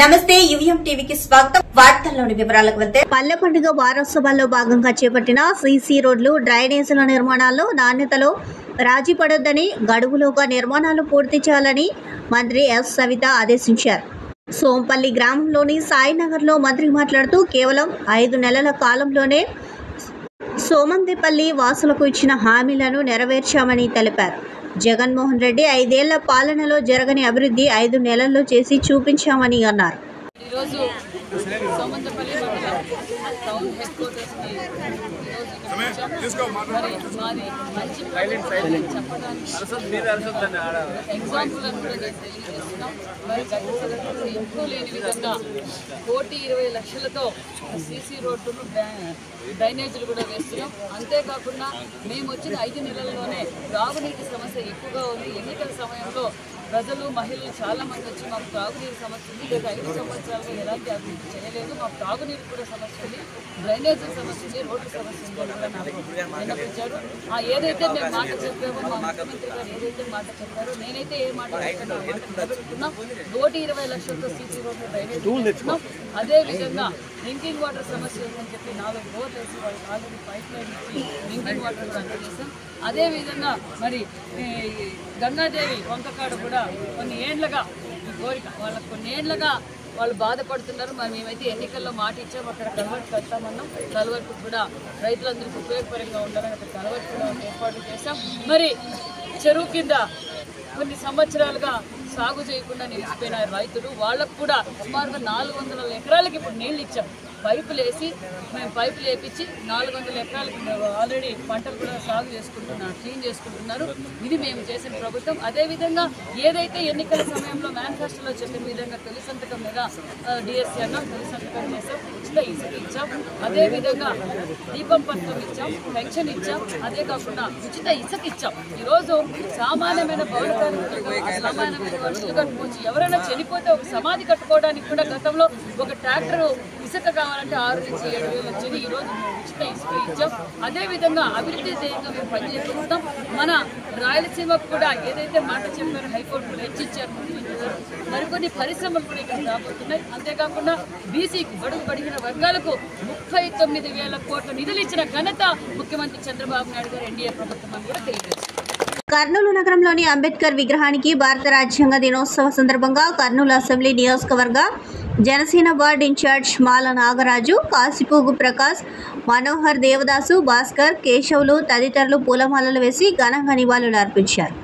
నమస్తే యువిఎం టీవీకి స్వాగతం. వార్తల్లోని వివరాలకు వెళ్తే పల్లె పండుగ వారోత్సవాల్లో భాగంగా చేపట్టిన సీసీ రోడ్లు డ్రైనేజీల నిర్మాణాల్లో నాణ్యతలో రాజీ పడొద్దని, గడువులోగా నిర్మాణాలు పూర్తి చేయాలని మంత్రి ఎస్ సవిత ఆదేశించారు. సోంపల్లి గ్రామంలోని సాయినగర్లో మంత్రి మాట్లాడుతూ కేవలం 5 నెలల కాలంలోనే సోమందేపల్లి వాసులకు ఇచ్చిన హామీలను నెరవేర్చామని తెలిపారు. జగన్మోహన్ రెడ్డి 5 ఏళ్ల పాలనలో జరగని అభివృద్ధి 5 నెలల్లో చేసి చూపించామని అన్నారు. ₹1,20,00,000తో సీసీ రోడ్లు డ్రైనేజీలు కూడా వేస్తున్నాం. అంతేకాకుండా మేము వచ్చిన 5 నెలల్లోనే త్రాగునీటి సమస్య ఎక్కువగా ఉంది. ఎన్నికల సమయంలో ప్రజలు మహిళలు చాలా మంది వచ్చి మాకు త్రాగునీరు సమస్య ఉంది, గత 5 సంవత్సరాలుగా ఎలాంటి అభివృద్ధి చేయలేదు, మాకు త్రాగునీరు కూడా సమస్య ఉంది, డ్రైనేజీ సమస్య ఉంది, రోడ్డు సమస్య ఉంది అని కూడా నాకు విన్నపించారు. ఏదైతే మేము మాట చెప్పామో మా ముఖ్యమంత్రి గారు ఏదైతే మాట చెప్పారో నేనైతే ఏ మాట చెప్పానో మాట నిలబెట్టుకున్నాం. 120,00,000తో సీసీ రోడ్డు డ్రైనేజీ వేస్తున్నాం. అదేవిధంగా డ్రింకింగ్ వాటర్ సమస్య ఉందని చెప్పి 4 బోర్లు వేసి వాళ్ళకి ఆల్రెడీ పైప్ లైన్ ఇచ్చి డ్రింకింగ్ వాటర్ కూడా అందజేసాం. అదేవిధంగా మరి గంగాదేవి వంకకాడ కూడా కొన్ని ఏళ్లుగా ఈ కోరిక వాళ్ళకు కొన్ని ఏళ్లుగా వాళ్ళు బాధపడుతున్నారు. మరి మేమైతే ఎన్నికల్లో మాట ఇచ్చాము, అక్కడ కలవర్ట్ కడతామన్నాం. కలవర్ట్ కూడా రైతులందరికీ ఉపయోగకరంగా ఉండాలని అక్కడ కలవర్ట్ కూడా ఏర్పాటు చేశాం. మరి చెరువు కింద కొన్ని సంవత్సరాలుగా సాగు చేయకుండా నిలిచిపోయిన రైతులు వాళ్ళకు కూడా సుమారుగా 400 ఎకరాలకి ఇప్పుడు నీళ్ళు ఇచ్చాం. పైపులు వేసి మేము పైపులు వేపించి 400 ఎకరాలకి ఆల్రెడీ పంటలు కూడా సాగు చేసుకుంటున్నారు, క్లీన్ చేసుకుంటున్నారు. ఇది మేము చేసిన ప్రభుత్వం. అదేవిధంగా ఏదైతే ఎన్నికల సమయంలో మేనిఫెస్టోలో చెప్పిన విధంగా తొలి సంతకం మీద డిఎస్సీ అన్నాం, తొలి సంతకం చేసాం, ఉచిత ఇసుక ఇచ్చాం, అదేవిధంగా దీపం పథకం ఇచ్చాం, పెన్షన్ ఇచ్చాం, అదే కాకుండా ఉచిత ఇసుక ఇచ్చాం. ఈరోజు సామాన్యమైన భవన కార్మికులుగా సామాన్యమైన ఇల్లు కట్టుకోవచ్చు. ఎవరైనా చనిపోతే ఒక సమాధి కట్టుకోవడానికి కూడా గతంలో ఒక ట్రాక్టర్ ఇసుక కావాలంటే 6 నుంచి 7 వేలు వచ్చేది. ఈరోజు ఉచిత ఇసుక ఇచ్చాం. అదేవిధంగా అభివృద్ధి ధ్యేయంగా మేము పనిచేస్తున్నాం. మన రాయలసీమకు కూడా ఏదైతే మాట చెప్పారో హైకోర్టులో హెచ్చిచ్చారు, మరికొన్ని పరిశ్రమలు కూడా ఇక్కడ రాబోతున్నాయి. అంతేకాకుండా బీసీకి బడుగు బడిగిన వర్గాలకు 39,000 కోట్ల నిధులు ఇచ్చిన ఘనత ముఖ్యమంత్రి చంద్రబాబు నాయుడు గారు ఎన్డీఏ ప్రభుత్వం అని కూడా తెలియజేస్తారు. కర్నూలు నగరంలోని అంబేద్కర్ విగ్రహానికి భారత రాజ్యాంగ దినోత్సవ సందర్భంగా కర్నూలు అసెంబ్లీ నియోజకవర్గ జనసేన వార్డ్ ఇన్ఛార్జ్ మాల నాగరాజు, కాశీపూగు ప్రకాష్, మనోహర్, దేవదాసు, భాస్కర్, కేశవులు తదితరులు పూలమాలలు వేసి ఘనంగా నివాళులు అర్పించారు.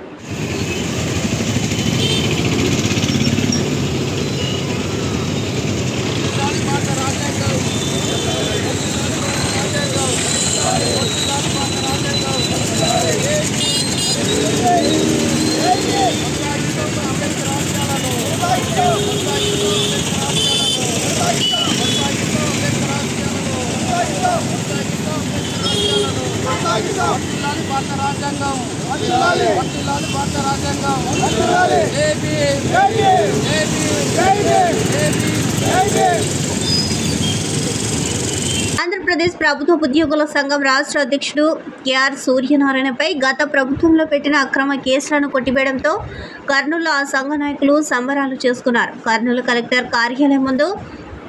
ఆంధ్రప్రదేశ్ ప్రభుత్వ ఉద్యోగుల సంఘం రాష్ట్ర అధ్యక్షుడు కెఆర్ సూర్యనారాయణపై గత ప్రభుత్వంలో పెట్టిన అక్రమ కేసులను కొట్టివేయడంతో కర్నూలులో ఆ సంఘ నాయకులు సంబరాలు చేసుకున్నారు. కర్నూలు కలెక్టర్ కార్యాలయం ముందు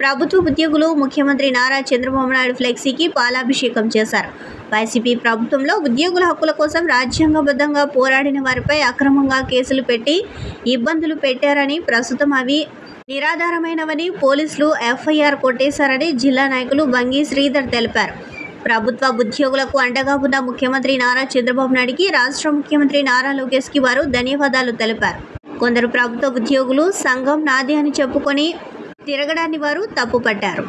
ప్రభుత్వ ఉద్యోగులు ముఖ్యమంత్రి నారా చంద్రబాబు నాయుడు ఫ్లెక్సీకి పాలాభిషేకం చేశారు. వైసీపీ ప్రభుత్వంలో ఉద్యోగుల హక్కుల కోసం రాజ్యాంగబద్ధంగా పోరాడిన వారిపై అక్రమంగా కేసులు పెట్టి ఇబ్బందులు పెట్టారని, ప్రస్తుతం అవి నిరాధారమైనవని, పోలీసులు ఎఫ్ఐఆర్ కొట్టేశారని జిల్లా నాయకులు బంగి శ్రీధర్ తెలిపారు. ప్రభుత్వ ఉద్యోగులకు అండగా ఉన్న ముఖ్యమంత్రి నారా చంద్రబాబు నాయుడికి రాష్ట్ర ముఖ్యమంత్రి నారా లోకేష్కి వారు ధన్యవాదాలు తెలిపారు. కొందరు ప్రభుత్వ ఉద్యోగులు సంఘం నాది అని చెప్పుకొని తిరగడాన్ని వారు తప్పుపట్టారు.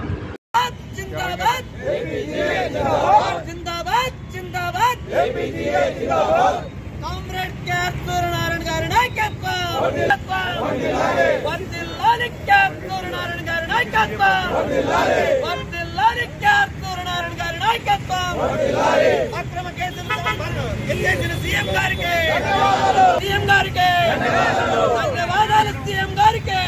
అక్రమ కేసులు సీఎం గారికి ధన్యవాదాలు, సీఎం గారికి ధన్యవాదాలు, సీఎం గారికి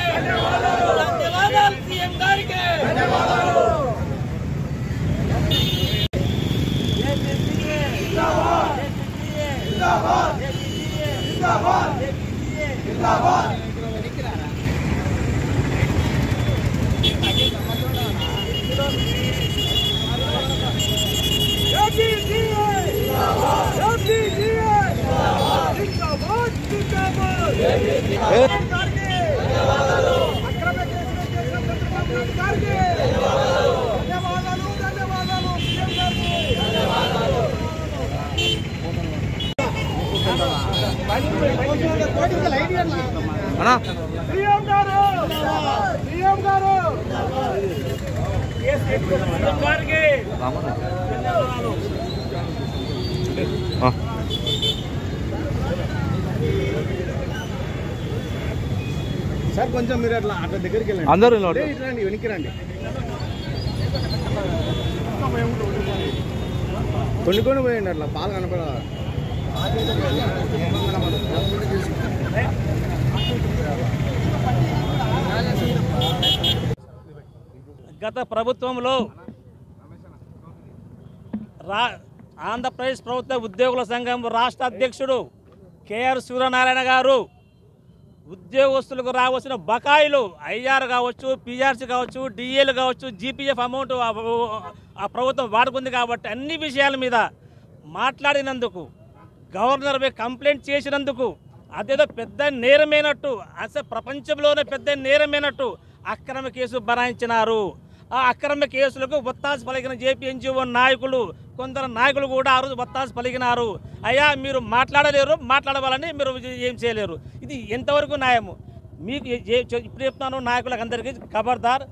సార్ కొంచెం మీరు అట్లా దగ్గరికి వెళ్ళండి, అందరూ రండి, వెనక్కి రండి. కొన్ని పోయండి, అట్లా పాలు కనపడాలి. గత ప్రభుత్వంలో ఆంధ్రప్రదేశ్ ప్రభుత్వ ఉద్యోగుల సంఘం రాష్ట్ర అధ్యక్షుడు కేఆర్ సూర్యనారాయణ గారు ఉద్యోగస్తులకు రావాల్సిన బకాయిలు ఐఆర్ కావచ్చు, పిఆర్సీ కావచ్చు, డిఏలు కావచ్చు, జీపీఎఫ్ అమౌంట్ ఆ ప్రభుత్వం వాడుకుంది కాబట్టి అన్ని విషయాల మీద మాట్లాడినందుకు, గవర్నర్పై కంప్లైంట్ చేసినందుకు అదేదో పెద్ద నేరమైనట్టు, అసలు ప్రపంచంలోనే పెద్ద నేరమైనట్టు అక్రమ కేసు బనాయించినారు. ఆ అక్రమ కేసులకు ఒత్తాసు పలికిన జేపీఎన్జీఓ నాయకులు, కొందరు నాయకులు కూడా ఆ రోజు ఒత్తాసు పలికినారు. అయ్యా మీరు మాట్లాడలేరు, మాట్లాడవాలని మీరు ఏం చేయలేరు. ఇది ఎంతవరకు న్యాయము? మీకు ఇప్పుడు చెప్తున్నాను నాయకులకు అందరికీ, ఖబర్దార్.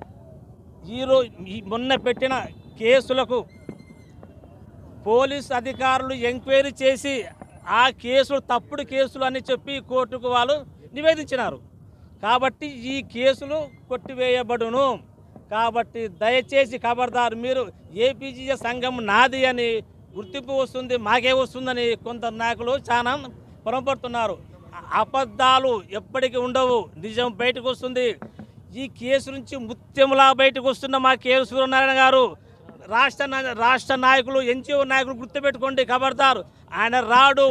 ఈరోజు మొన్న పెట్టిన కేసులకు పోలీస్ అధికారులు ఎంక్వైరీ చేసి ఆ కేసులు తప్పుడు కేసులు అని చెప్పి కోర్టుకు వాళ్ళు నివేదించినారు. కాబట్టి ఈ కేసులు కొట్టివేయబడును. కాబట్టి దయచేసి ఖబర్దార్, మీరు ఏపీజీఏ సంఘం నాది అని గుర్తింపు వస్తుంది, మాకే వస్తుందని కొంత నాయకులు చాలా పొరపడుతున్నారు. అబద్ధాలు ఎప్పటికీ ఉండవు, నిజం బయటకు వస్తుంది. ఈ కేసు నుంచి ముత్యంలా బయటకు వస్తున్న మా కేఆర్ సూర్యనారాయణ గారు రాష్ట్ర నాయకులు, ఎన్జిఓ నాయకులు గుర్తుపెట్టుకోండి. ఖబర్దార్, ఆయన రాడు,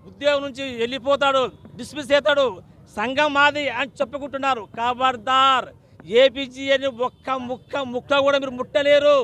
ఉద్యోగం నుంచి వెళ్ళిపోతాడు, డిస్మిస్ అవుతాడు, సంఘం మాది అని చెప్పుకుంటున్నారు. ఖబర్దార్, ఏపీజీఏని ఒక్క ముక్క కూడా మీరు ముట్టలేరు.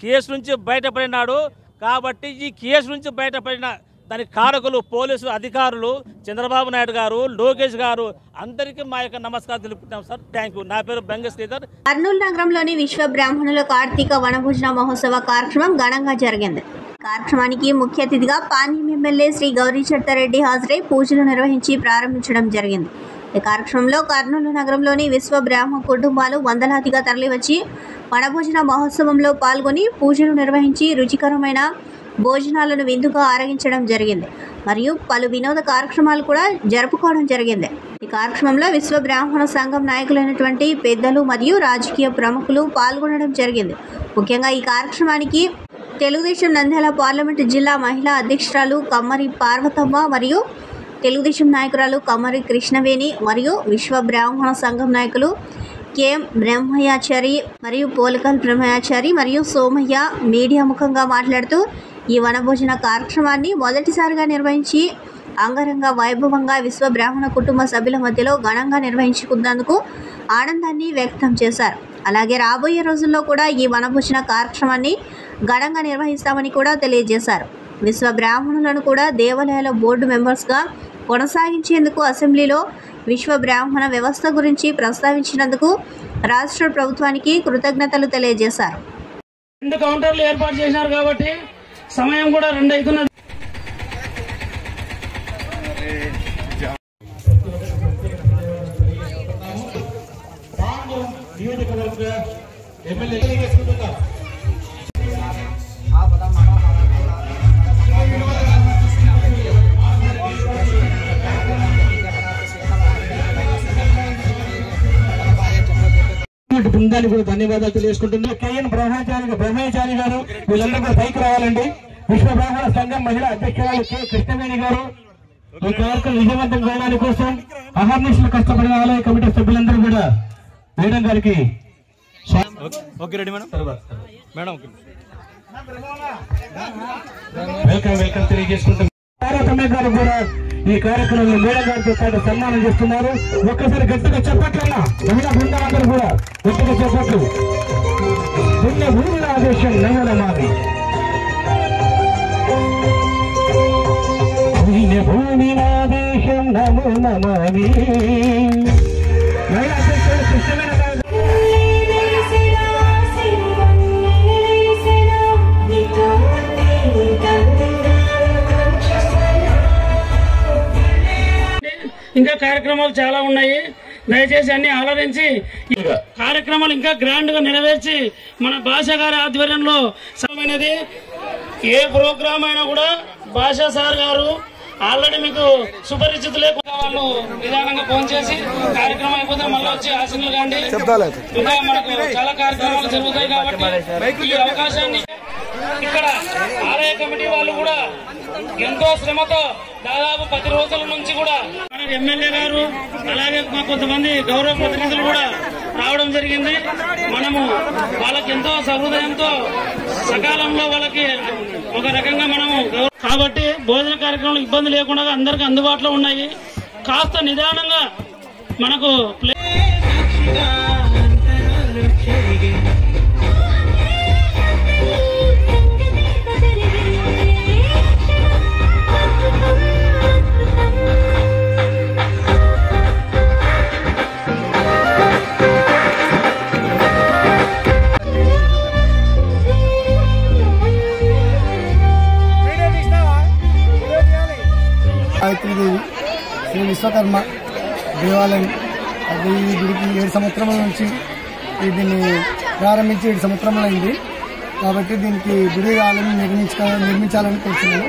కేసు నుంచి బయటపడినాడు. కాబట్టి ఈ కేసు నుంచి బయటపడిన దానికి కారకులు పోలీసు అధికారులు, చంద్రబాబు నాయుడు గారు, లోకేష్ గారు, అందరికీ మా యొక్క నమస్కారం తెలుపుతున్నాం సార్. Thank you. నా పేరు బెంగ శ్రీధర్. కర్నూలు నగరంలోని విశ్వ బ్రాహ్మణుల కార్తీక వనభోజన మహోత్సవ కార్యక్రమం ఘనంగా జరిగింది. కార్యక్రమానికి ముఖ్య అతిథిగా పాణ్యం ఎమ్మెల్యే శ్రీ గౌరీ చట్టారెడ్డి హాజరై పూజలు నిర్వహించి ప్రారంభించడం జరిగింది. ఈ కార్యక్రమంలో కర్నూలు నగరంలోని విశ్వ బ్రాహ్మణ కుటుంబాలు వందలాదిగా తరలివచ్చి వనభోజన మహోత్సవంలో పాల్గొని పూజలు నిర్వహించి రుచికరమైన భోజనాలను విందుగా ఆరగించడం జరిగింది. మరియు పలు వినోద కార్యక్రమాలు కూడా జరుపుకోవడం జరిగింది. ఈ కార్యక్రమంలో విశ్వ బ్రాహ్మణ సంఘం నాయకులైనటువంటి పెద్దలు మరియు రాజకీయ ప్రముఖులు పాల్గొనడం జరిగింది. ముఖ్యంగా ఈ కార్యక్రమానికి తెలుగుదేశం నంద్యాల పార్లమెంటు జిల్లా మహిళా అధ్యక్షురాలు కమ్మరి పార్వతమ్మ మరియు తెలుగుదేశం నాయకురాలు కమ్మరి కృష్ణవేణి మరియు విశ్వ బ్రాహ్మణ సంఘం నాయకులు కేఎం బ్రహ్మయాచారి మరియు పోలకల్ బ్రహ్మయాచారి మరియు సోమయ్య మీడియా ముఖంగా మాట్లాడుతూ ఈ వనభోజన కార్యక్రమాన్ని మొదటిసారిగా నిర్వహించి అంగరంగ వైభవంగా విశ్వ బ్రాహ్మణ కుటుంబ సభ్యుల మధ్యలో ఘనంగా నిర్వహించుకున్నందుకు ఆనందాన్ని వ్యక్తం చేశారు. అలాగే రాబోయే రోజుల్లో కూడా ఈ వనభోజన కార్యక్రమాన్ని ఘనంగా నిర్వహిస్తామని కూడా తెలియజేశారు. విశ్వ బ్రాహ్మణులను కూడా దేవాలయాల బోర్డు మెంబర్స్గా కొనసాగించేందుకు అసెంబ్లీలో విశ్వ బ్రాహ్మణ వ్యవస్థ గురించి ప్రస్తావించినందుకు రాష్ట్ర ప్రభుత్వానికి కృతజ్ఞతలు తెలియజేశారు. 2 కౌంటర్లు ఏర్పాటు చేశారు కాబట్టి సమయం కూడా 2 అవుతున్నది. బృందానికి కూడా ధన్యవాదాలు తెలియజేసుకుంటున్నాం. కేఎన్ బ్రహ్మచారి గారు వీళ్ళందరూ కూడా పైకి రావాలండి. విశ్వ బ్రాహ్మణ సంఘం మహిళా అధ్యక్షురాలు కె కృష్ణవేణి గారు ఈ కార్యక్రమం విజయవంతం చేయడానికి కోసం అహర్నిశలు కష్టపడిన ఆలయ కమిటీ సభ్యులందరూ కూడా మేడం గారికి వెల్కమ్ తెలియజేసుకుంటున్నాం. పార్వతమ్మ గారు కూడా ఈ కార్యక్రమంలో మేడం గారితో పాటు సన్మానం చేస్తున్నారు. ఒక్కసారి గట్టిగా చెప్పట్లన్నా మహిళా బృందాలందరూ కూడా గట్టిగా చెప్పట్లు. పుణ్య భూమి ఆదేశం నమో నమామి. పుణ్య భూమి ఆదేశం నమో నమామి. మహిళా అధ్యక్షుడు కృష్ణవేణి గారు ఇంకా కార్యక్రమాలు చాలా ఉన్నాయి. దయచేసి అన్ని ఆలోచించి కార్యక్రమాలు ఇంకా గ్రాండ్ గా నెరవేర్చి మన భాష గారి ఆధ్వర్యంలో సమయమైనది. ఏ ప్రోగ్రామ్ అయినా కూడా భాషా సార్ గారు ఆల్రెడీ మీకు సుపరిచితులే. వాళ్ళు నిదానంగా ఫోన్ చేసి కార్యక్రమం అయిపోతే మళ్ళీ వచ్చి ఆశీనులు కాండి. ఇంకా మనకు చాలా కార్యక్రమాలు జరుగుతాయి కాబట్టి ఈ అవకాశాన్ని ఇక్కడ ఆలయ కమిటీ వాళ్ళు కూడా ఎంతో శ్రమతో దాదాపు 10 రోజుల నుంచి కూడా మన ఎమ్మెల్యే గారు అలాగే కొంతమంది గౌరవ ప్రతినిధులు కూడా రావడం జరిగింది. మనము వాళ్ళకి ఎంతో సహృదయంతో సకాలంలో వాళ్ళకి ఒక రకంగా మనము కాబట్టి భోజన కార్యక్రమాలు ఇబ్బంది లేకుండా అందరికి అందుబాటులో ఉన్నాయి. కాస్త నిదానంగా మనకు గాయత్రీదేవి శ్రీ విశ్వకర్మ దేవాలయం అది ఈ గుడికి 7 సంవత్సరముల నుంచి దీన్ని ప్రారంభించి 7 సంవత్సరములు అయింది. కాబట్టి దీనికి గుడి ఆలయం నిర్మించాలని కోరుతున్నాను,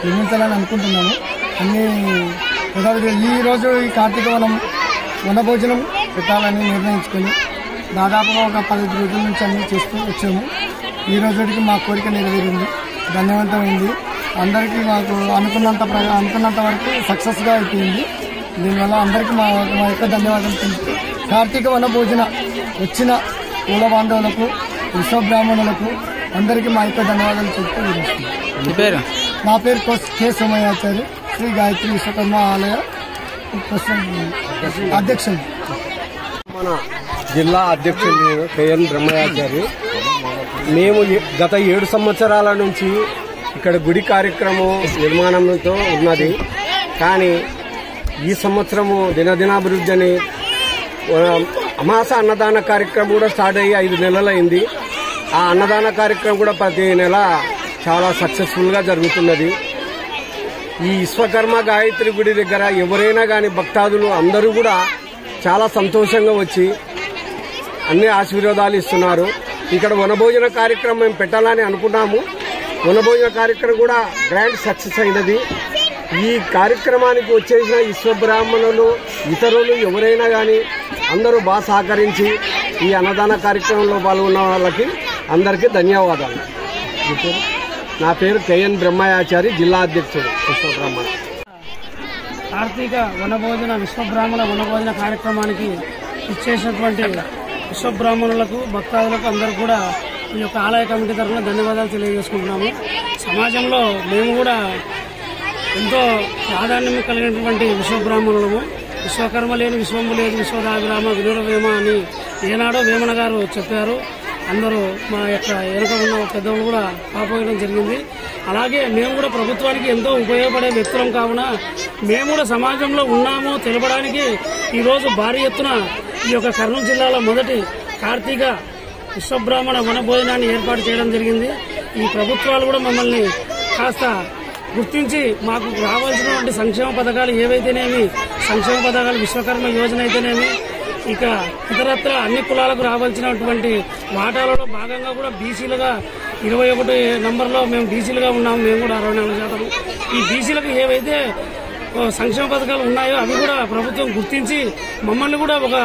నిర్మించాలని అనుకుంటున్నాను. అన్ని ఈ రోజు ఈ కార్తీక వనభోజనం పెట్టాలని నిర్ణయించుకొని దాదాపుగా ఒక 10 రోజుల నుంచి అన్ని చేస్తూ వచ్చాము. ఈ రోజుకి మా కోరిక నెరవేరింది, ధన్యవంతమైంది. అందరికీ మాకు అనుకున్నంత వరకు సక్సెస్గా అయిపోయింది. దీనివల్ల అందరికీ మా యొక్క ధన్యవాదాలు తెలుపుతూ కార్తీక వనభోజన వచ్చిన కుల బాంధవులకు విశ్వబ్రాహ్మణులకు అందరికీ మా యొక్క ధన్యవాదాలు చెప్తూ నా పేరు కె సోమయాచారి, శ్రీ గాయత్రి విశ్వకర్మ ఆలయ అధ్యక్షుడు. మన జిల్లా అధ్యక్షుడు కెఎన్ బ్రహ్మయాచారి. మేము గత 7 సంవత్సరాల నుంచి ఇక్కడ గుడి కార్యక్రమం నిర్మాణంతో ఉన్నది. కానీ ఈ సంవత్సరము దినదినాభివృద్ధి అని అమాస అన్నదాన కార్యక్రమం కూడా స్టార్ట్ అయ్యి 5 నెలలైంది. ఆ అన్నదాన కార్యక్రమం కూడా ప్రతి నెల చాలా సక్సెస్ఫుల్గా జరుగుతున్నది. ఈ విశ్వకర్మ గాయత్రి గుడి దగ్గర ఎవరైనా కానీ భక్తాదులు అందరూ కూడా చాలా సంతోషంగా వచ్చి అన్ని ఆశీర్వాదాలు ఇస్తున్నారు. ఇక్కడ వనభోజన కార్యక్రమం పెట్టాలని అనుకున్నాము. వనభోజన కార్యక్రమం కూడా గ్రాండ్ సక్సెస్ అయినది. ఈ కార్యక్రమానికి వచ్చేసిన విశ్వబ్రాహ్మణులు ఇతరులు ఎవరైనా కానీ అందరూ బాగా సహకరించి ఈ అన్నదాన కార్యక్రమంలో పాల్గొన్న వాళ్ళకి అందరికీ ధన్యవాదాలు. నా పేరు కెఎన్ బ్రహ్మయాచారి, జిల్లా అధ్యక్షుడు విశ్వబ్రాహ్మణ. కార్తీక వనభోజన విశ్వబ్రాహ్మణ వనభోజన కార్యక్రమానికి ఇచ్చేసినటువంటి విశ్వబ్రాహ్మణులకు భక్తాదులకు అందరూ కూడా ఈ యొక్క ఆలయ కమిటీ తరఫున ధన్యవాదాలు తెలియజేసుకుంటున్నాము. సమాజంలో మేము కూడా ఎంతో ప్రాధాన్యం కలిగినటువంటి విశ్వబ్రాహ్మణులము. విశ్వకర్మ లేని విశ్వము లేదు, విశ్వదాభిరామ వినురవేమ అని ఏనాడో వేమన గారు చెప్పారు. అందరూ మా యొక్క వెనుక ఉన్న పెద్దలు కూడా కాపోయడం జరిగింది. అలాగే మేము కూడా ప్రభుత్వానికి ఎంతో ఉపయోగపడే వ్యక్తులం కావున మేము కూడా సమాజంలో ఉన్నాము తెలపడానికి ఈరోజు భారీ ఎత్తున ఈ యొక్క కర్నూలు జిల్లాలో మొదటి కార్తీక విశ్వబ్రాహ్మణ వనభోజనాన్ని ఏర్పాటు చేయడం జరిగింది. ఈ ప్రభుత్వాలు కూడా మమ్మల్ని కాస్త గుర్తించి మాకు రావాల్సినటువంటి సంక్షేమ పథకాలు ఏవైతేనేమి, సంక్షేమ పథకాలు విశ్వకర్మ యోజన అయితేనేమి, ఇక ఇతరత్ర అన్ని కులాలకు రావాల్సినటువంటి వాటాలలో భాగంగా కూడా బీసీలుగా 21 నంబర్లో మేము బీసీలుగా ఉన్నాము. మేము కూడా 64%. ఈ బీసీలకు ఏవైతే సంక్షేమ పథకాలు ఉన్నాయో అవి కూడా ప్రభుత్వం గుర్తించి మమ్మల్ని కూడా ఒక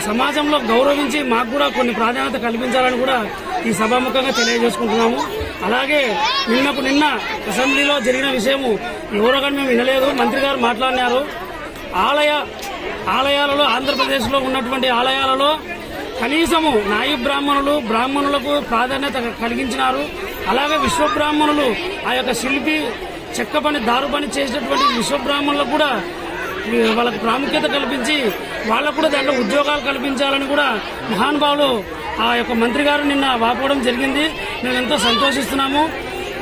సమాజంలో గౌరవించి మాకు కూడా కొన్ని ప్రాధాన్యత కల్పించాలని కూడా ఈ సభాముఖంగా తెలియజేసుకుంటున్నాము. అలాగే నిన్న అసెంబ్లీలో జరిగిన విషయము ఎవరో కానీ మేము వినలేదు. మంత్రి గారు మాట్లాడినారు. ఆలయాలలో ఆంధ్రప్రదేశ్లో ఉన్నటువంటి ఆలయాలలో కనీసము నాయి బ్రాహ్మణులకు ప్రాధాన్యత కలిగించినారు. అలాగే విశ్వబ్రాహ్మణులు ఆ యొక్క చెక్క పని దారు పని చేసినటువంటి విశ్వబ్రాహ్మణులకు కూడా వాళ్ళకు ప్రాముఖ్యత కల్పించి వాళ్ళకు కూడా దాంట్లో ఉద్యోగాలు కల్పించాలని కూడా మహానుభావులు ఆ యొక్క మంత్రి గారు నిన్న వాపోవడం జరిగింది. మేము ఎంతో సంతోషిస్తున్నాము.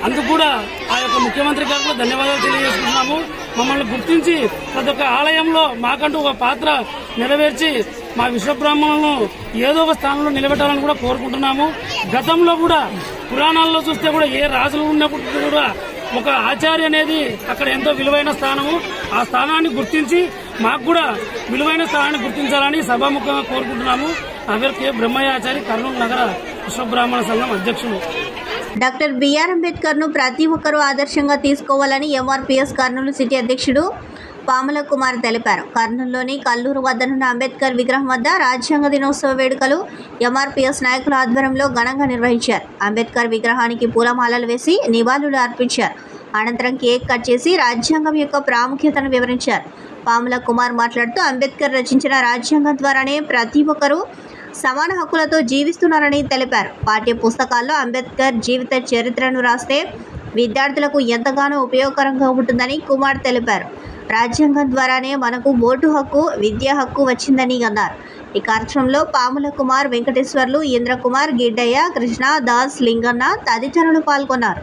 అందుకు కూడా ఆ యొక్క ముఖ్యమంత్రి గారికి ధన్యవాదాలు తెలియజేసుకుంటున్నాము. మమ్మల్ని గుర్తించి ప్రతి ఒక్క ఆలయంలో మాకంటూ ఒక పాత్ర నెరవేర్చి మా విశ్వబ్రాహ్మణులను ఏదో ఒక స్థానంలో నిలబెట్టాలని కూడా కోరుకుంటున్నాము. గతంలో కూడా పురాణాల్లో చూస్తే కూడా ఏ రాజులు ఉన్నప్పుడు కూడా ఒక ఆచార్య అనేది అక్కడ ఎంతో విలువైన స్థానము. ఆ స్థానాన్ని గుర్తించి మాకు కూడా విలువైన స్థానాన్ని గుర్తించాలని సభాముఖంగా కోరుకుంటున్నాము. నా పేరు కె బ్రహ్మయ్యాచారి, కర్నూలు నగర విశ్వబ్రాహ్మణ సంఘం అధ్యక్షులు. డాక్టర్ బిఆర్ అంబేద్కర్ ను ప్రతి ఒక్కరూ ఆదర్శంగా తీసుకోవాలని ఎంఆర్పీఎస్ కర్నూలు సిటీ అధ్యక్షుడు పాముల కుమార్ తెలిపారు. కర్నూలులోని కల్లూరు వద్దనున్న అంబేద్కర్ విగ్రహం వద్ద రాజ్యాంగ దినోత్సవ వేడుకలు ఎంఆర్పీఎస్ నాయకుల ఆధ్వర్యంలో ఘనంగా నిర్వహించారు. అంబేద్కర్ విగ్రహానికి పూలమాలలు వేసి నివాళులు అర్పించారు. అనంతరం కేక్ కట్ చేసి రాజ్యాంగం యొక్క ప్రాముఖ్యతను వివరించారు. పాముల కుమార్ మాట్లాడుతూ అంబేద్కర్ రచించిన రాజ్యాంగం ద్వారానే ప్రతి ఒక్కరూ సమాన హక్కులతో జీవిస్తున్నారని తెలిపారు. పాఠ్య పుస్తకాల్లో అంబేద్కర్ జీవిత చరిత్రను రాస్తే విద్యార్థులకు ఎంతగానో ఉపయోగకరంగా ఉంటుందని కుమార్ తెలిపారు. రాజ్యాంగం ద్వారానే మనకు ఓటు హక్కు, విద్యా హక్కు వచ్చిందని అన్నారు. ఈ కార్యక్రమంలో పాముల కుమార్, వెంకటేశ్వర్లు, ఇంద్రకుమార్, గిడ్డయ్య, కృష్ణ, దాస్, లింగన్న తదితరులు పాల్గొన్నారు.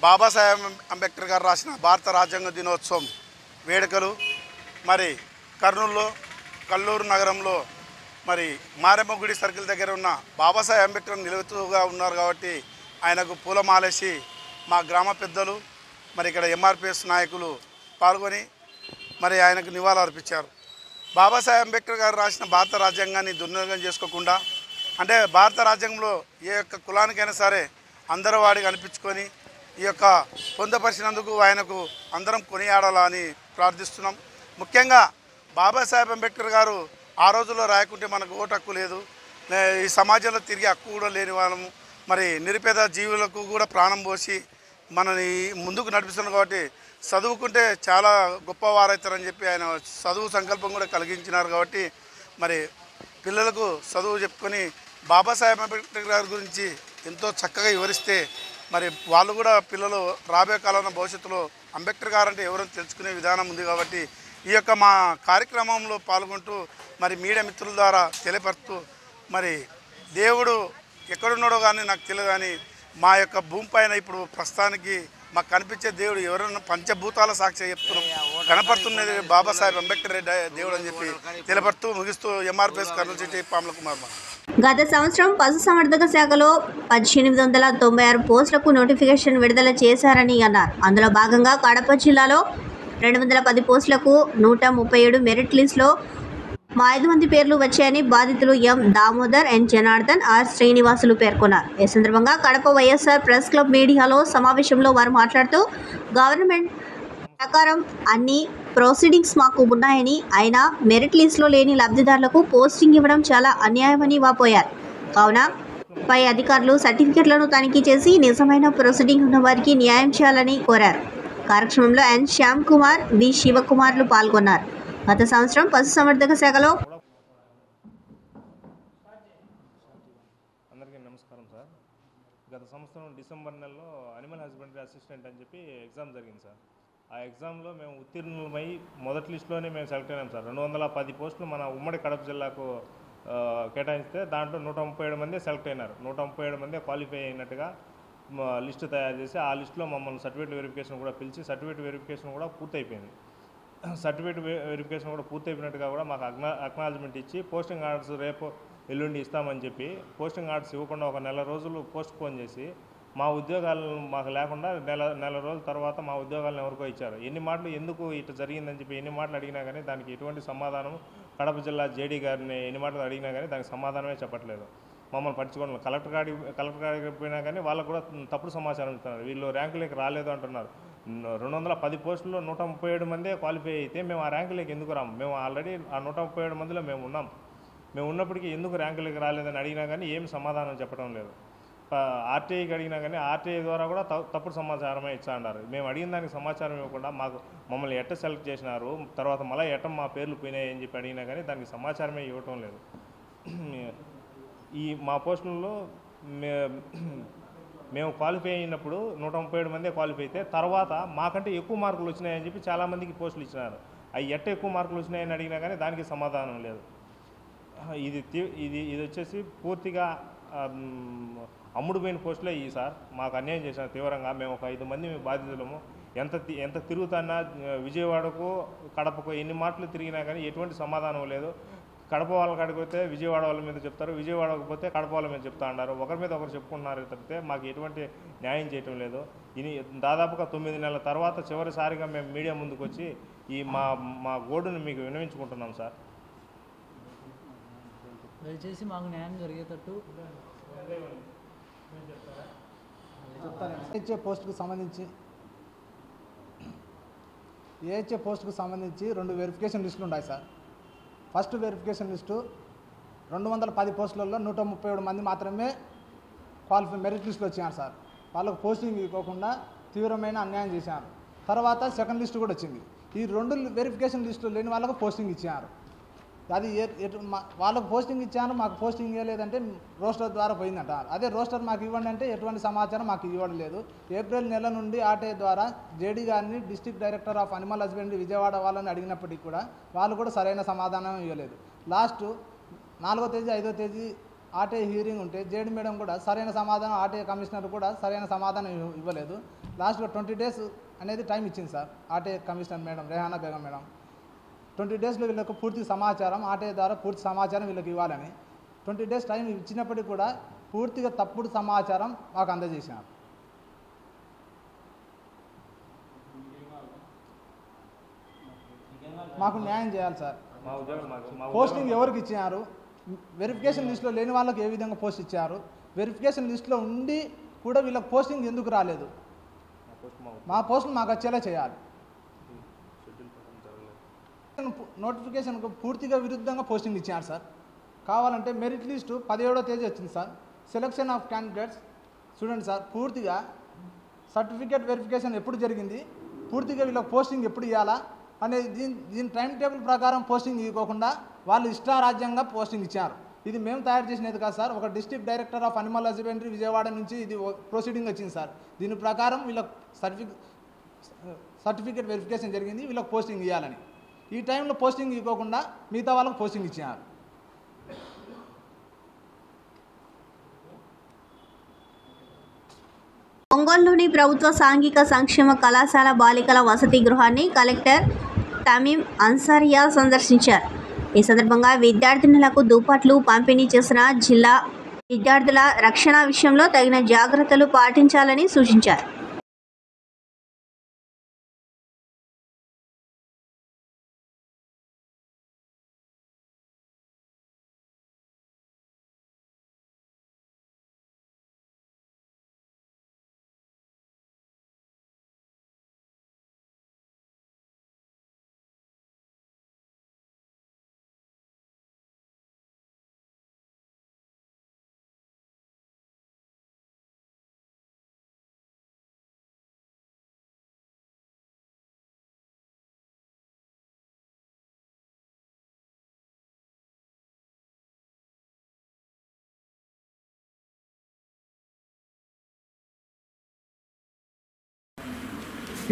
బాబాసాహెబ్ అంబేద్కర్ గారు రాసిన భారత రాజ్యాంగ దినోత్సవం వేడుకలు మరి కర్నూలులో కల్లూరు నగరంలో మరి మారెమ్మ గుడి సర్కిల్ దగ్గర ఉన్న బాబాసాహెబ్ అంబేద్కర్ నిలువుతూగా ఉన్నారు కాబట్టి ఆయనకు పూలమాలేసి మా గ్రామ పెద్దలు మరి ఇక్కడ ఎంఆర్పిఎస్ నాయకులు పాల్గొని మరి ఆయనకు నివాళులు అర్పించారు. బాబాసాహెబ్ అంబేద్కర్ గారు రాసిన భారత రాజ్యాంగాన్ని దుర్వినియోగం చేసుకోకుండా అంటే భారత రాజ్యాంగంలో ఏ యొక్క కులానికైనా సరే అందరూ వాడికి అనిపించుకొని ఈ యొక్క పొందపరిచినందుకు ఆయనకు అందరం కొనియాడాలని ప్రార్థిస్తున్నాం. ముఖ్యంగా బాబాసాహెబ్ అంబేద్కర్ గారు ఆ రోజుల్లో రాయకుంటే మనకు ఓటు హక్కు లేదు, ఈ సమాజంలో తిరిగి హక్కు కూడా లేని వాళ్ళము, మరి నిరుపేద జీవులకు కూడా ప్రాణం పోసి మనని ముందుకు నడిపిస్తున్నారు. కాబట్టి చదువుకుంటే చాలా గొప్పవారవుతారని చెప్పి ఆయన చదువు సంకల్పం కూడా కలిగించినారు. కాబట్టి మరి పిల్లలకు చదువు చెప్పుకొని బాబాసాహెబ్ అంబేద్కర్ గారి గురించి ఎంతో చక్కగా వివరిస్తే మరి వాళ్ళు కూడా పిల్లలు రాబోయే కాలంలో భవిష్యత్తులో అంబేద్కర్ గారు అంటే ఎవరో తెలుసుకునే విధానం ఉంది. కాబట్టి ఈ యొక్క మా కార్యక్రమంలో పాల్గొంటూ మరి మీడియా మిత్రుల ద్వారా తెలియపరుస్తూ మరి దేవుడు ఎక్కడున్నాడో కానీ నాకు తెలియదు కానీ మా యొక్క భూమి పైన ఇప్పుడు ప్రస్తుతానికి మాకు కనిపించే దేవుడు ఎవరైనా పంచభూతాల సాక్షి చెప్తున్నాం, కనపడుతున్నది బాబాసాహెబ్ అంబేద్కర్ దేవుడు అని చెప్పి తెలియపరుస్తూ ముగిస్తూ ఎంఆర్పిఎస్ కర్నూలు సిటీ పాముల కుమార్. గత సంవత్సరం పశుసంవర్ధక శాఖలో 1896 పోస్టులకు నోటిఫికేషన్ విడుదల చేశారని అన్నారు. అందులో భాగంగా కడప జిల్లాలో 210 పోస్టులకు 137 మెరిట్ లిస్టులో 5 మంది పేర్లు వచ్చాయని బాధితులు ఎం దామోదర్, ఎన్ జనార్దన్, ఆర్ శ్రీనివాసులు పేర్కొన్నారు. ఈ సందర్భంగా కడప వైఎస్ఆర్ ప్రెస్ క్లబ్ మీడియాలో సమావేశంలో వారు మాట్లాడుతూ గవర్నమెంట్ ప్రకారం అన్ని ప్రొసీడింగ్స్ మాకు ఉన్నాయని, అయినా మెరిట్ లిస్టులో లేని లబ్ధిదారులకు పోస్టింగ్ ఇవ్వడం చాలా అన్యాయమని వాపోయారు. కావున పై అధికారులు సర్టిఫికెట్లను తనిఖీ చేసి నిజమైన ప్రొసీడింగ్ ఉన్న వారికి న్యాయం చేయాలని కోరారు. కార్యక్రమంలో ఎన్ శ్యామ్ కుమార్, వి శివకుమార్లు పాల్గొన్నారు. గత సంవత్సరం పశుసంవర్ధక శాఖలో అందరికీ నమస్కారం సార్. గత సంవత్సరం డిసెంబర్ నెలలో అనిమల్ హస్బెండరీ అసిస్టెంట్ అని చెప్పి ఎగ్జామ్ జరిగింది సార్. ఆ ఎగ్జామ్లో మేము ఉత్తీర్ణులమై మొదటి లిస్టులోనే మేము సెలెక్ట్ అయినాం సార్. 210 పోస్టులు మన ఉమ్మడి కడప జిల్లాకు కేటాయిస్తే దాంట్లో 137 మంది సెలెక్ట్ అయినారు. 137 మంది క్వాలిఫై అయినట్టుగా లిస్టు తయారు చేసి ఆ లిస్టులో మమ్మల్ని సర్టిఫికేట్ వెరిఫికేషన్ కూడా పిలిచి సర్టిఫికేట్ వెరిఫికేషన్ కూడా పూర్తయిపోయింది. సర్టిఫికేట్ వెరిఫికేషన్ కూడా పూర్తయిపోయినట్టుగా కూడా మాకు అక్నాలజ్మెంట్ ఇచ్చి పోస్టింగ్ ఆర్డర్స్ రేపు ఎల్లుండి ఇస్తామని చెప్పి పోస్టింగ్ ఆర్డర్స్ ఇవ్వకుండా ఒక నెల రోజులు పోస్ట్ పోన్ చేసి మా ఉద్యోగాలు మాకు లేకుండా నెల రోజుల తర్వాత మా ఉద్యోగాలను ఎవరికో ఇచ్చారు. ఎన్ని మాటలు ఎందుకు ఇట్లా జరిగిందని చెప్పి ఎన్ని మాటలు అడిగినా కానీ దానికి ఎటువంటి సమాధానం కడప జిల్లా జేడీ గారిని ఎన్ని మాటలు అడిగినా కానీ దానికి సమాధానమే చెప్పట్లేదు. మమ్మల్ని పట్టించుకోవడం కలెక్టర్ గారికి పోయినా కానీ వాళ్ళకు కూడా తప్పుడు సమాచారం ఇస్తున్నారు. వీళ్ళు ర్యాంకులకి రాలేదు అంటున్నారు. 210 పోస్టుల్లో 137 మందే క్వాలిఫై అయితే మేము ఆ ర్యాంకులకి ఎందుకు రాము? మేము ఆల్రెడీ ఆ 137 మందిలో మేము ఉన్నాం. మేము ఉన్నప్పటికీ ఎందుకు ర్యాంకులకి రాలేదని అడిగినా కానీ ఏం సమాధానం చెప్పడం లేదు. ఆర్టీఐకి అడిగినా కానీ ఆర్టీఐ ద్వారా కూడా తప్పుడు సమాచారమే ఇచ్చా అన్నారు. మేము అడిగిన దానికి సమాచారం ఇవ్వకుండా మమ్మల్ని ఎట్ట సెలెక్ట్ చేసినారు, తర్వాత మళ్ళీ ఎట్ట మా పేర్లు పోయినాయి అని చెప్పి అడిగినా కానీ దానికి సమాచారమే ఇవ్వటం లేదు. ఈ మా పోస్టులలో మేము క్వాలిఫై అయినప్పుడు 137 మందే క్వాలిఫై అయితే తర్వాత మాకంటే ఎక్కువ మార్కులు వచ్చినాయని చెప్పి చాలామందికి పోస్టులు ఇచ్చినారు. అవి ఎట్ట ఎక్కువ మార్కులు వచ్చినాయని అడిగినా కానీ దానికి సమాధానం లేదు. ఇది వచ్చేసి పూర్తిగా అమ్ముడుపోయిన పోస్టులే ఈ సార్. మాకు అన్యాయం చేసిన తీవ్రంగా. మేము ఒక 5 మంది బాధితులము. ఎంత తిరుగుతున్నా విజయవాడకు కడపకు ఎన్ని మాటలు తిరిగినా కానీ ఎటువంటి సమాధానం లేదు. కడప వాళ్ళ కాడికి పోతే విజయవాడ వాళ్ళ మీద చెప్తారు, విజయవాడకు పోతే కడప వాళ్ళ మీద చెప్తా అన్నారు. ఒకరి మీద ఒకరు చెప్పుకుంటున్నారు తప్పితే మాకు ఎటువంటి న్యాయం చేయటం లేదు. ఇది దాదాపుగా 9 నెలల తర్వాత చివరిసారిగా మేము మీడియా ముందుకు వచ్చి ఈ మా గోడును మీకు విన్నవించుకుంటున్నాం సార్. దయచేసి మాకు న్యాయం జరిగేటట్టు ఏహెచ్ఏ పోస్టుకు సంబంధించి 2 వెరిఫికేషన్ లిస్టులు ఉన్నాయి సార్. ఫస్ట్ వెరిఫికేషన్ లిస్టు 210 పోస్టులలో 137 మంది మాత్రమే మెరిట్ లిస్టులో వచ్చారు సార్. వాళ్ళకు పోస్టింగ్ ఇవ్వకుండా తీవ్రమైన అన్యాయం చేశారు. తర్వాత సెకండ్ లిస్టు కూడా వచ్చింది. ఈ 2 వెరిఫికేషన్ లిస్టులు లేని వాళ్ళకు పోస్టింగ్ ఇచ్చారు. అది వాళ్ళకు పోస్టింగ్ ఇచ్చాను, మాకు పోస్టింగ్ ఇవ్వలేదంటే రోస్టర్ ద్వారా పోయిందంట. అదే రోస్టర్ మాకు ఇవ్వండి అంటే ఎటువంటి సమాచారం మాకు ఇవ్వడం లేదు. ఏప్రిల్ నెల నుండి ఆర్టీఐ ద్వారా జేడీ గారిని district director of animal husbandry Vijayawada వాళ్ళని అడిగినప్పటికీ కూడా వాళ్ళు కూడా సరైన సమాధానం ఇవ్వలేదు. లాస్ట్ 4వ తేదీ 5వ తేదీ ఆర్టీఐ హీరింగ్ ఉంటే జేడీ మేడం కూడా సరైన సమాధానం, ఆర్టీఐ కమిషనర్ కూడా సరైన సమాధానం ఇవ్వలేదు. లాస్ట్గా 20 డేస్ అనేది టైం ఇచ్చింది sir RTI commissioner madam Rehana Begum madam. 20 డేస్లో వీళ్ళకు పూర్తి సమాచారం ఆర్టీఐ ద్వారా పూర్తి సమాచారం వీళ్ళకి ఇవ్వాలని 20 డేస్ టైం ఇచ్చినప్పటికీ కూడా పూర్తిగా తప్పుడు సమాచారం మాకు అందజేసినారు. మాకు న్యాయం చేయాలి సార్. పోస్టింగ్ ఎవరికి ఇచ్చినారు? వెరిఫికేషన్ లిస్టులో లేని వాళ్ళకి ఏ విధంగా పోస్ట్ ఇచ్చారు? వెరిఫికేషన్ లిస్టులో ఉండి కూడా వీళ్ళకి పోస్టింగ్ ఎందుకు రాలేదు? మా పోస్టులు మాకు వచ్చేలా చేయాలి. నోటిఫికేషన్కు పూర్తిగా విరుద్ధంగా పోస్టింగ్ ఇచ్చారు సార్. కావాలంటే మెరిట్ లిస్టు 17వ తేదీ వచ్చింది సార్. సెలక్షన్ ఆఫ్ క్యాండిడేట్స్ చూడండి సార్. పూర్తిగా సర్టిఫికేట్ వెరిఫికేషన్ ఎప్పుడు జరిగింది, పూర్తిగా వీళ్ళకి పోస్టింగ్ ఎప్పుడు ఇవ్వాలా అనేది దీని టైం టేబుల్ ప్రకారం పోస్టింగ్ ఇవ్వకుండా వాళ్ళు ఇష్టారాజ్యంగా పోస్టింగ్ ఇచ్చారు. ఇది మేము తయారు చేసినది కాదు సార్. ఒక district director of animal husbandry Vijayawada నుంచి ఇది ప్రొసీడింగ్ వచ్చింది సార్. దీని ప్రకారం వీళ్ళకి సర్టిఫికేట్ వెరిఫికేషన్ జరిగింది, వీళ్ళకి పోస్టింగ్ ఇవ్వాలని. ఈ టైంలో పోస్టింగ్ ఇవ్వకుండా మిగతా వాళ్ళకి పోస్టింగ్ ఇచ్చారు. ఒంగోలులోని ప్రభుత్వ సాంఘిక సంక్షేమ కళాశాల బాలికల వసతి గృహాన్ని కలెక్టర్ తమీం అన్సారియా సందర్శించారు. ఈ సందర్భంగా విద్యార్థినులకు దుప్పట్లు పంపిణీ చేసిన జిల్లా విద్యార్థుల రక్షణ విషయంలో తగిన జాగ్రత్తలు పాటించాలని సూచించారు.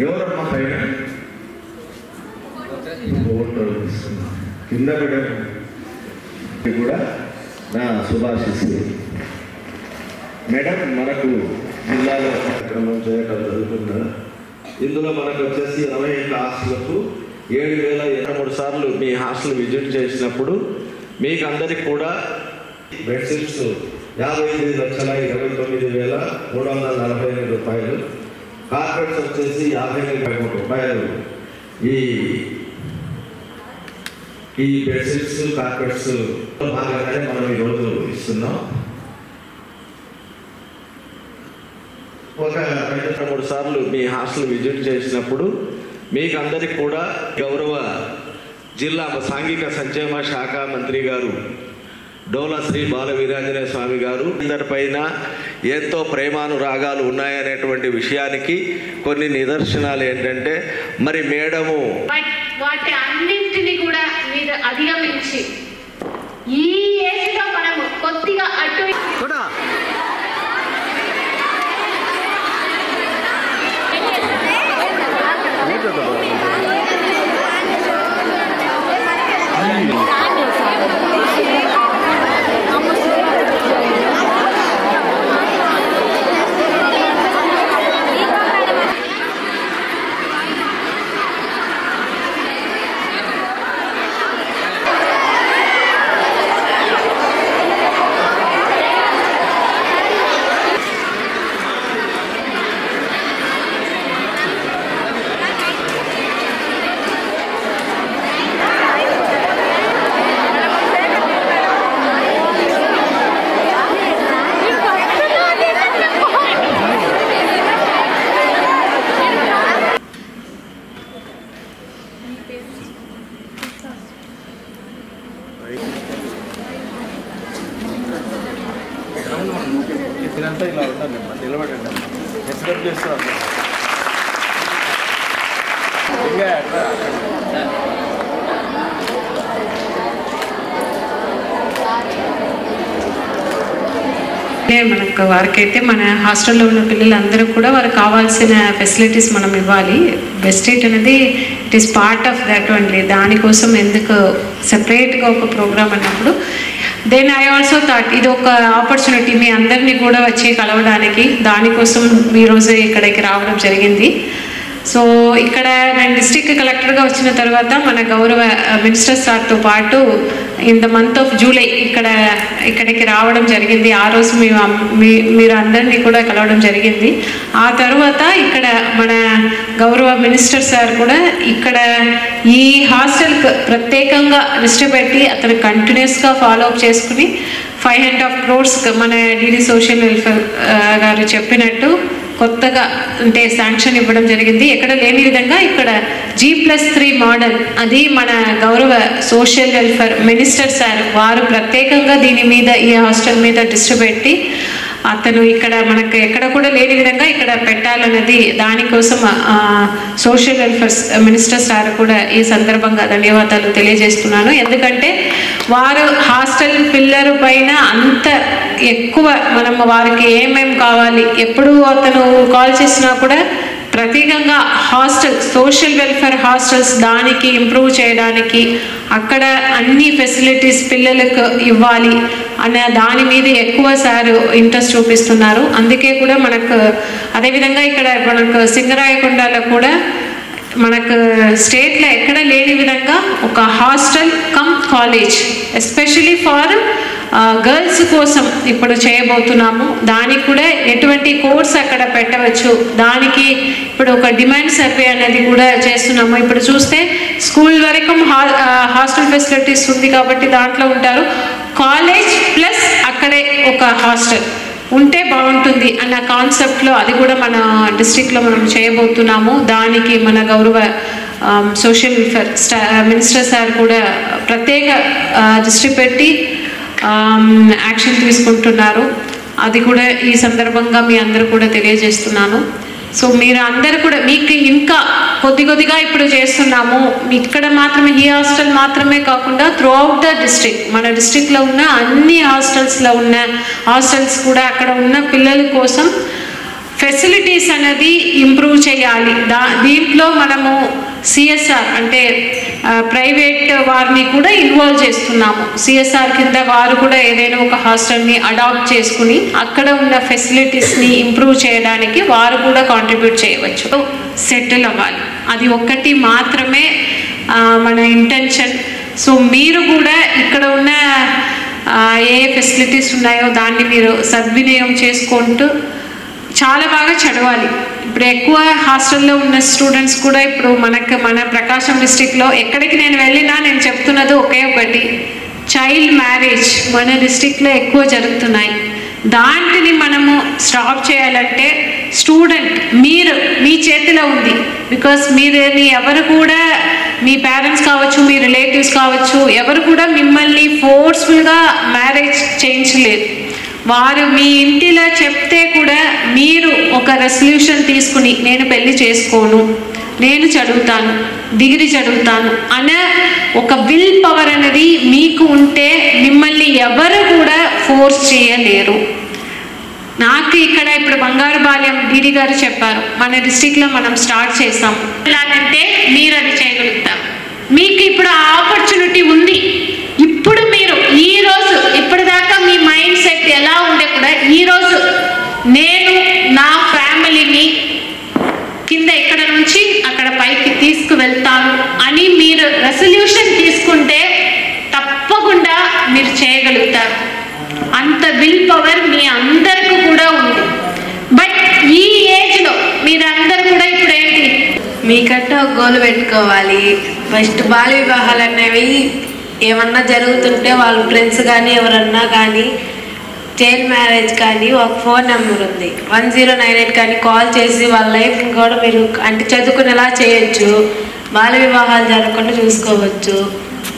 ఎవరమ్మా పైన ఫోటోలు తీసుకున్నాం కింద కూడా నా శుభాశిస్సులు. మేడం, మనకు జిల్లాలో కార్యక్రమం చేయడం జరుగుతుంది. ఇందులో మనకు వచ్చేసి 25 హాస్టళ్లకు 7,023 సార్లు మీ హాస్టల్ విజిట్ చేసినప్పుడు మీకు అందరికి కూడా బెడ్షీట్స్ 58,29,345 రూపాయలు, కార్పెట్స్ వచ్చేసి 53 రూపాయలు. ఈ బెడ్షీట్స్ కార్పెట్స్ భాగంగానే మనం ఈరోజు ఇస్తున్నాం. ఒక 2-3 సార్లు మీ హాస్టల్ విజిట్ చేసినప్పుడు మీకు అందరికి కూడా గౌరవ జిల్లా సాంఘిక సంక్షేమ శాఖ మంత్రి గారు డోలా శ్రీ బాల వీరాంజనేయ స్వామి గారు అందరిపైన ఎంతో ప్రేమానురాగాలు ఉన్నాయనేటువంటి విషయానికి కొన్ని నిదర్శనాలు ఏంటంటే, మరి మేడము వాటి అన్నింటినీ కూడా మీరు అధిగమించి ఈ ఏజ్లో మనము కొద్దిగా అటు ఇదంతా ఇలా ఉండాలి. నిలబడండి, ఎక్స్పెక్ట్ చేస్తారు ఇంకా మనకు వారికైతే మన హాస్టల్లో ఉన్న పిల్లలందరూ కూడా వారికి కావాల్సిన ఫెసిలిటీస్ మనం ఇవ్వాలి. బెస్ట్ ఎయిట్ అనేది it is part of that only. దానికోసం ఎందుకు సెపరేట్గా ఒక ప్రోగ్రామ్ అన్నప్పుడు దెన్ ఐ ఆల్సో థాట్ ఇది ఒక ఆపర్చునిటీ మీ అందరినీ కూడా వచ్చి కలవడానికి. దానికోసం ఈరోజు ఇక్కడికి రావడం జరిగింది. సో ఇక్కడ నేను డిస్ట్రిక్ట్ కలెక్టర్గా వచ్చిన తర్వాత మన గౌరవ మినిస్టర్ సార్తో పాటు in the month of July ఇక్కడికి రావడం జరిగింది. ఆ రోజు మీరు అందరినీ కూడా కలవడం జరిగింది. ఆ తర్వాత ఇక్కడ మన గౌరవ మినిస్టర్ సార్ కూడా ఇక్కడ ఈ హాస్టల్కి ప్రత్యేకంగా దృష్టి పెట్టి అతను కంటిన్యూస్గా ఫాలో అప్ చేసుకుని 5.5 crores మన డీడీ సోషల్ వెల్ఫేర్ గారు చెప్పినట్టు కొత్తగా అంటే శాంక్షన్ ఇవ్వడం జరిగింది. ఎక్కడ లేని విధంగా ఇక్కడ G+3 మోడల్ అది మన గౌరవ సోషల్ వెల్ఫేర్ మినిస్టర్ సార్ వారు ప్రత్యేకంగా దీని మీద ఈ హాస్టల్ మీద దృష్టి పెట్టి అతను ఇక్కడ మనకు ఎక్కడ కూడా లేని విధంగా ఇక్కడ పెట్టాలన్నది దానికోసం సోషల్ వెల్ఫేర్ మినిస్టర్ సార్ కూడా ఈ సందర్భంగా ధన్యవాదాలు తెలియజేస్తున్నాను. ఎందుకంటే వారు హాస్టల్ పిల్లల పైన అంత ఎక్కువ మనం వారికి ఏమేమి కావాలి ఎప్పుడు అతను కాల్ చేసినా కూడా ప్రత్యేకంగా హాస్టల్ సోషల్ వెల్ఫేర్ హాస్టల్స్ దానికి ఇంప్రూవ్ చేయడానికి అక్కడ అన్ని ఫెసిలిటీస్ పిల్లలకు ఇవ్వాలి అనే దాని మీద ఎక్కువ సార్ ఇంట్రెస్ట్ చూపిస్తున్నారు. అందుకే కూడా మనకు అదేవిధంగా ఇక్కడ మనకు సింగరాయకొండలో కూడా మనకు స్టేట్లో ఎక్కడ లేని విధంగా ఒక hostel come college especially for girls కోసం ఇప్పుడు చేయబోతున్నాము. దానికి కూడా ఎటువంటి కోర్స్ అక్కడ పెట్టవచ్చు దానికి ఇప్పుడు ఒక డిమాండ్ సర్వే అనేది కూడా చేస్తున్నాము. ఇప్పుడు చూస్తే స్కూల్ వరకు హాస్టల్ ఫెసిలిటీస్ ఉంది కాబట్టి దాంట్లో ఉంటారు. కాలేజ్ ప్లస్ అక్కడే ఒక హాస్టల్ ఉంటే బాగుంటుంది అన్న కాన్సెప్ట్లో అది కూడా మన డిస్ట్రిక్ట్లో మనం చేయబోతున్నాము. దానికి మన గౌరవ సోషల్ వెల్ఫేర్ మినిస్టర్ సార్ కూడా ప్రత్యేక దృష్టి పెట్టి యాక్షన్ తీసుకుంటున్నారు. అది కూడా ఈ సందర్భంగా మీ అందరూ కూడా తెలియజేస్తున్నాను. సో మీరు అందరు కూడా మీకు ఇంకా కొద్దిగా ఇప్పుడు చేస్తున్నాము. ఇక్కడ మాత్రమే ఈ హాస్టల్ మాత్రమే కాకుండా త్రూ అవుట్ ద డిస్ట్రిక్ట్ మన డిస్ట్రిక్ట్లో ఉన్న అన్ని హాస్టల్స్లో ఉన్న హాస్టల్స్ కూడా అక్కడ ఉన్న పిల్లల కోసం ఫెసిలిటీస్ అనేది ఇంప్రూవ్ చేయాలి. దీంట్లో మనము సిఎస్ఆర్ అంటే ప్రైవేట్ వారిని కూడా ఇన్వాల్వ్ చేస్తున్నాము. సిఎస్ఆర్ కింద వారు కూడా ఏదైనా ఒక హాస్టల్ని అడాప్ట్ చేసుకుని అక్కడ ఉన్న ఫెసిలిటీస్ని ఇంప్రూవ్ చేయడానికి వారు కూడా కాంట్రిబ్యూట్ చేయవచ్చు. సెటిల్ అవ్వాలి, అది ఒక్కటి మాత్రమే మన ఇంటెన్షన్. సో మీరు కూడా ఇక్కడ ఉన్న ఏ ఫెసిలిటీస్ ఉన్నాయో దాన్ని మీరు సద్వినియోగం చేసుకుంటూ చాలా బాగా చదవాలి. ఇప్పుడు ఎక్కువ హాస్టల్లో ఉన్న స్టూడెంట్స్ కూడా ఇప్పుడు మన ప్రకాశం డిస్టిక్లో ఎక్కడికి నేను వెళ్ళినా నేను చెప్తున్నది ఒకే ఒకటి, చైల్డ్ మ్యారేజ్ మన డిస్టిక్లో ఎక్కువ జరుగుతున్నాయి. దాంటిని మనము స్టాప్ చేయాలంటే స్టూడెంట్ మీ చేతిలో ఉంది. బికాస్ మీరేని ఎవరు కూడా మీ పేరెంట్స్ కావచ్చు, మీ రిలేటివ్స్ కావచ్చు, ఎవరు కూడా మిమ్మల్ని ఫోర్స్ఫుల్గా మ్యారేజ్ చేయించలేదు. వారు మీ ఇంటిలో చెప్తే కూడా మీరు ఒక రెసల్యూషన్ తీసుకుని నేను పెళ్లి చేసుకోను, నేను చదువుతాను, డిగ్రీ చదువుతాను అనే ఒక విల్ పవర్ అనేది మీకు ఉంటే మిమ్మల్ని ఎవరు కూడా ఫోర్స్ చేయలేరు. నాకు ఇక్కడ ఇప్పుడు బంగారు బాల్యం డీడీ గారు చెప్పారు, మన డిస్టిక్లో మనం స్టార్ట్ చేసాం. ఎలాగంటే మీరు అది చేయగలుగుతారు. మీకు ఇప్పుడు ఆ ఆపర్చునిటీ ఉంది. ఇప్పుడు మీరు ఈరోజు ఇప్పటిదాకా మీ మైండ్ సెట్ ఎలా ఉండే కూడా ఈరోజు నేను నా ఫ్యామిలీని కింద ఇక్కడ నుంచి అక్కడ పైకి తీసుకువెళ్తాను అని మీరు రెసల్యూషన్ తీసుకుంటే తప్పకుండా మీరు చేయగలుగుతారు. అంత విల్ పవర్ మీ అందరికీ కూడా ఉంది. బట్ ఈ ఏజ్లో మీరందరూ కూడా ఇప్పుడు ఏంటి, మీకంటే ఒక గోల్ పెట్టుకోవాలి. ఫస్ట్ బాల్య వివాహాలు అనేవి ఏమన్నా జరుగుతుంటే వాళ్ళ ఫ్రెండ్స్ కానీ ఎవరన్నా కానీ చైల్డ్ మ్యారేజ్ కానీ ఒక ఫోన్ నెంబర్ ఉంది 1098 కానీ కాల్ చేసి వాళ్ళ లైఫ్ని కూడా మీరు అంటే చదువుకునేలా చేయొచ్చు. బాల్య వివాహాలు జరగకుండా చూసుకోవచ్చు.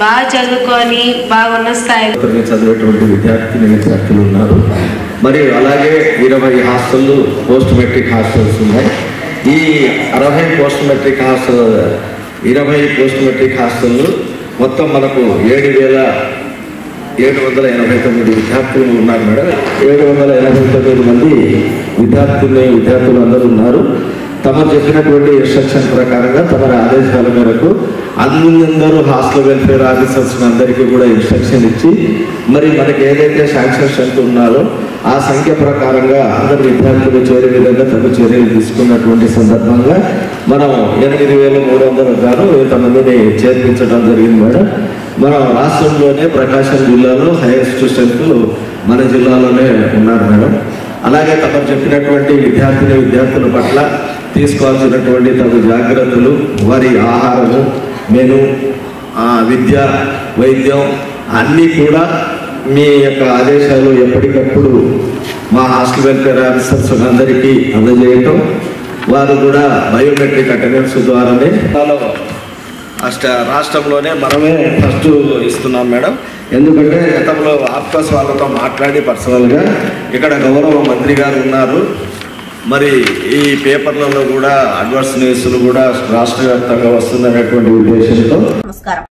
బాగా చదువుకొని బాగున్న స్థాయిలో చదివేటువంటి విద్యార్థులు ఉన్నారు. మరియు అలాగే 20 హాస్టళ్ళు పోస్ట్ మెట్రిక్ హాస్టల్స్ ఉన్నాయి. ఈ 60 post metric hostel 20 post metric హాస్టళ్ళు మొత్తం మనకు 7,789 విద్యార్థులు ఉన్నారు మేడం. 789 మంది విద్యార్థులు అందరూ ఉన్నారు. తమ చెప్పినటువంటి ఇన్స్ట్రక్షన్ ప్రకారంగా తమ ఆదేశాల మేరకు అందరూ హాస్టల్ వెల్ఫేర్ ఆఫీసర్స్ అందరికీ కూడా ఇన్స్ట్రక్షన్ ఇచ్చి మరి మనకి ఏదైతే శాంక్షన్ స్ట్రెంత్ ఉన్నారో ఆ సంఖ్య ప్రకారంగా అందరు విద్యార్థులు చేరే విధంగా తమ చర్యలు తీసుకున్నటువంటి సందర్భంగా మనం 8,300 గాను 100 మందిని చేర్పించడం జరిగింది మేడం. మన రాష్ట్రంలోనే ప్రకాశం జిల్లాలో హైయెస్ట్ స్ట్రెంత్ మన జిల్లాలోనే ఉన్నారు మేడం. అలాగే తమరు చెప్పినటువంటి విద్యార్థుల పట్ల తీసుకోవాల్సినటువంటి తగు జాగ్రత్తలు, వారి ఆహారము, మెను, విద్య, వైద్యం అన్నీ కూడా మీ యొక్క ఆదేశాలు ఎప్పటికప్పుడు మా హాస్టల్ వెల్ఫేర్ ఆఫీసర్స్ అందరికీ అందజేయటం, వారు కూడా బయోమెట్రిక్ అటెండెన్స్ ద్వారానే రాష్ట్రంలోనే మనమే ఫస్ట్ ఇస్తున్నాం మేడం. ఎందుకంటే గతంలో ఆఫ్కోర్స్ వాళ్ళతో మాట్లాడి పర్సనల్గా ఇక్కడ గౌరవ మంత్రి గారు ఉన్నారు. మరి ఈ పేపర్లలో కూడా అడ్వర్స్ న్యూస్లు కూడా రాష్ట్ర వ్యాప్తంగా వస్తున్నటువంటి ఉద్దేశంతో నమస్కారం.